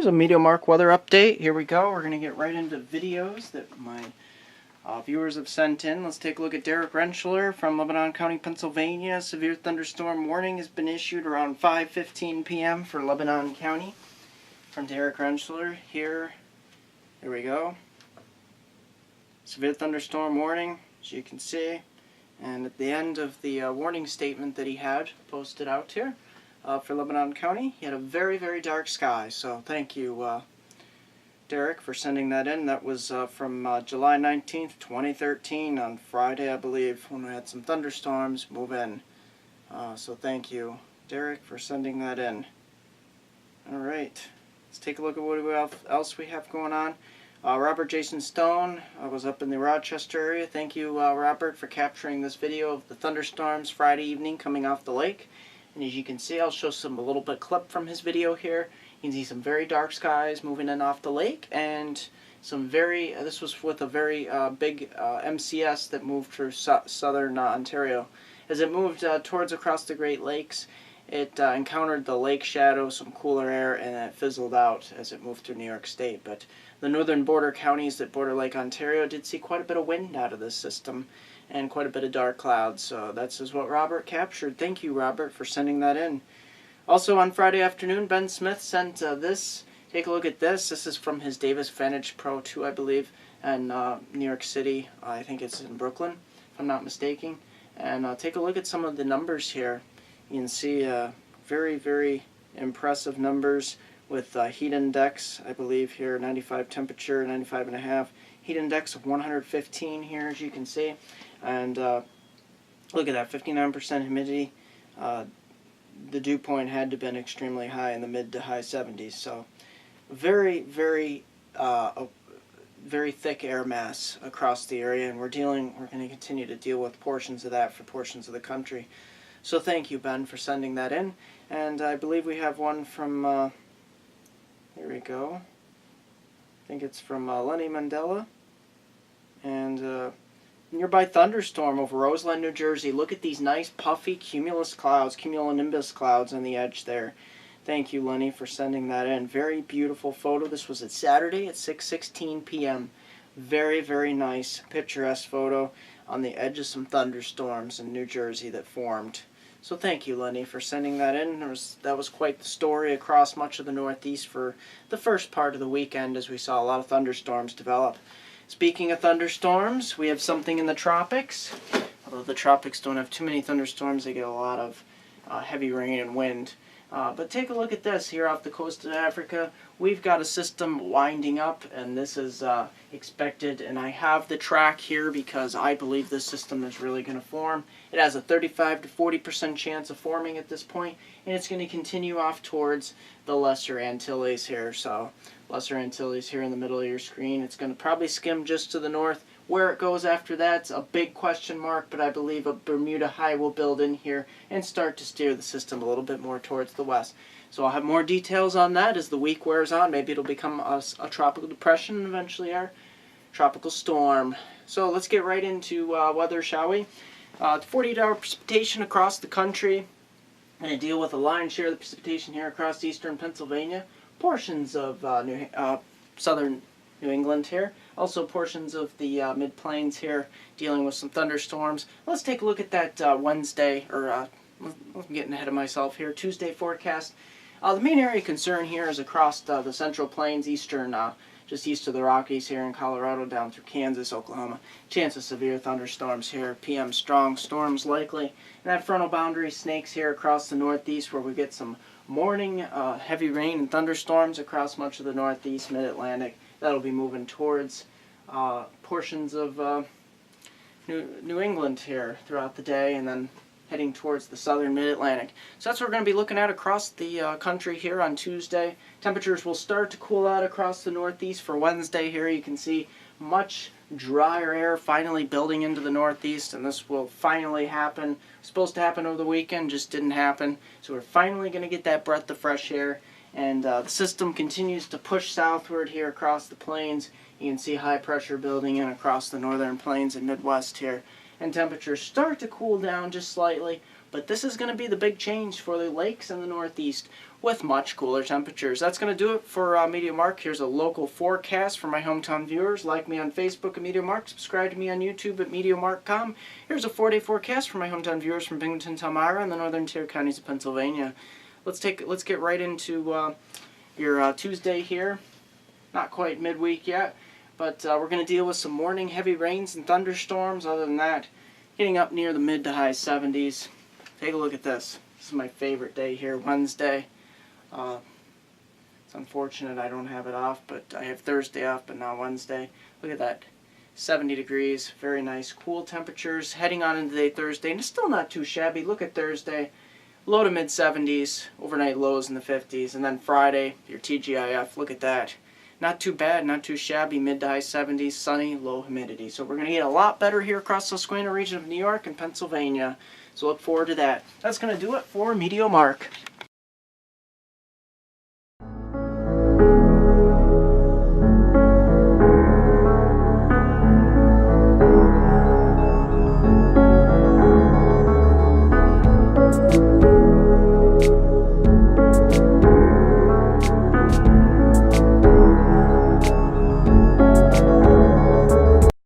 Here's a MeteoMark weather update. Here we go. We're going to get right into videos that my viewers have sent in. Let's take a look at Derek Rentschler from Lebanon County, Pennsylvania. Severe thunderstorm warning has been issued around 5:15 p.m. for Lebanon County. From Derek Rentschler here. Here we go. Severe thunderstorm warning, as you can see. And at the end of the warning statement that he had posted out here for Lebanon County, he had a very, very dark sky. So thank you, Derek, for sending that in. That was from July 19th, 2013, on Friday, I believe, when we had some thunderstorms move in. So thank you, Derek, for sending that in. All right, let's take a look at what else we have going on. Robert Jason Stone was up in the Rochester area. Thank you, Robert, for capturing this video of the thunderstorms Friday evening coming off the lake. And as you can see, I'll show a little bit clip from his video here. You can see some very dark skies moving in off the lake, and some this was with a very big MCS that moved through southern Ontario. As it moved towards across the Great Lakes, it encountered the lake shadow, some cooler air, and it fizzled out as it moved through New York State. But the northern border counties that border Lake Ontario did see quite a bit of wind out of this system and quite a bit of dark clouds. So that's just what Robert captured. Thank you, Robert, for sending that in. Also on Friday afternoon, Ben Smith sent this. Take a look at this. This is from his Davis Vantage Pro 2, I believe, in New York City. I think it's in Brooklyn, if I'm not mistaken. And take a look at some of the numbers here. You can see very, very impressive numbers with heat index, I believe here, 95 temperature, 95.5. Heat index of 115 here, as you can see. And look at that, 59% humidity. The dew point had to have been extremely high in the mid to high 70s. So very, very, very thick air mass across the area, and we're going to continue to deal with portions of that for portions of the country. So thank you, Ben, for sending that in. And I believe we have one from, here we go. I think it's from Lenny Mandela. And nearby thunderstorm over Roseland, New Jersey. Look at these nice puffy cumulonimbus clouds on the edge there. Thank you, Lenny, for sending that in. Very beautiful photo. This was at Saturday at 6:16 p.m. Very, very nice, picturesque photo on the edge of some thunderstorms in New Jersey that formed. So thank you, Lenny, for sending that in. That was quite the story across much of the Northeast for the first part of the weekend, as we saw a lot of thunderstorms develop. Speaking of thunderstorms, we have something in the tropics. Although the tropics don't have too many thunderstorms, they get a lot of heavy rain and wind. But take a look at this here off the coast of Africa. We've got a system winding up, and this is expected. And I have the track here because I believe this system is really going to form. It has a 35 to 40% chance of forming at this point, and it's going to continue off towards the Lesser Antilles here. So Lesser Antilles here in the middle of your screen. It's going to probably skim just to the north. Where it goes after that's a big question mark, but I believe a Bermuda high will build in here and start to steer the system a little bit more towards the west. So I'll have more details on that as the week wears on. Maybe it'll become a tropical depression and eventually our tropical storm. So let's get right into weather, shall we? 48-hour precipitation across the country. I'm going to deal with a lion's share of the precipitation here across eastern Pennsylvania, portions of southern New England here, also portions of the mid-plains here, dealing with some thunderstorms. Let's take a look at that Wednesday, or I'm getting ahead of myself here, Tuesday forecast. The main area of concern here is across the central plains, eastern, just east of the Rockies here in Colorado, down through Kansas, Oklahoma. Chance of severe thunderstorms here, PM strong storms likely. And that frontal boundary snakes here across the northeast, where we get some morning heavy rain and thunderstorms across much of the northeast, mid-Atlantic. That'll be moving towards portions of New England here throughout the day, and then heading towards the southern mid-Atlantic. So that's what we're going to be looking at across the country here on Tuesday. Temperatures will start to cool out across the northeast for Wednesday here. You can see much drier air finally building into the northeast, and this will finally happen. It was supposed to happen over the weekend, just didn't happen. So we're finally going to get that breath of fresh air, and the system continues to push southward here across the plains. You can see high pressure building in across the northern plains and Midwest here. And temperatures start to cool down just slightly. But this is going to be the big change for the lakes in the Northeast with much cooler temperatures. That's going to do it for MeteoMark. Here's a local forecast for my hometown viewers. Like me on Facebook at MeteoMark. Subscribe to me on YouTube at MeteoMark.com. Here's a 4-day forecast for my hometown viewers from Binghamton, Elmira, and the northern interior counties of Pennsylvania. Let's get right into your Tuesday here. Not quite midweek yet, but we're going to deal with some morning heavy rains and thunderstorms. Other than that, getting up near the mid to high 70s. Take a look at this. This is my favorite day here, Wednesday. It's unfortunate I don't have it off, but I have Thursday off, but not Wednesday. Look at that. 70 degrees, very nice, cool temperatures. Heading on into Thursday, and it's still not too shabby. Look at Thursday, low to mid 70s, overnight lows in the 50s, and then Friday, your TGIF. Look at that. Not too bad, not too shabby, mid to high 70s, sunny, low humidity. So we're going to get a lot better here across the Oswego region of New York and Pennsylvania. So look forward to that. That's going to do it for MeteoMark.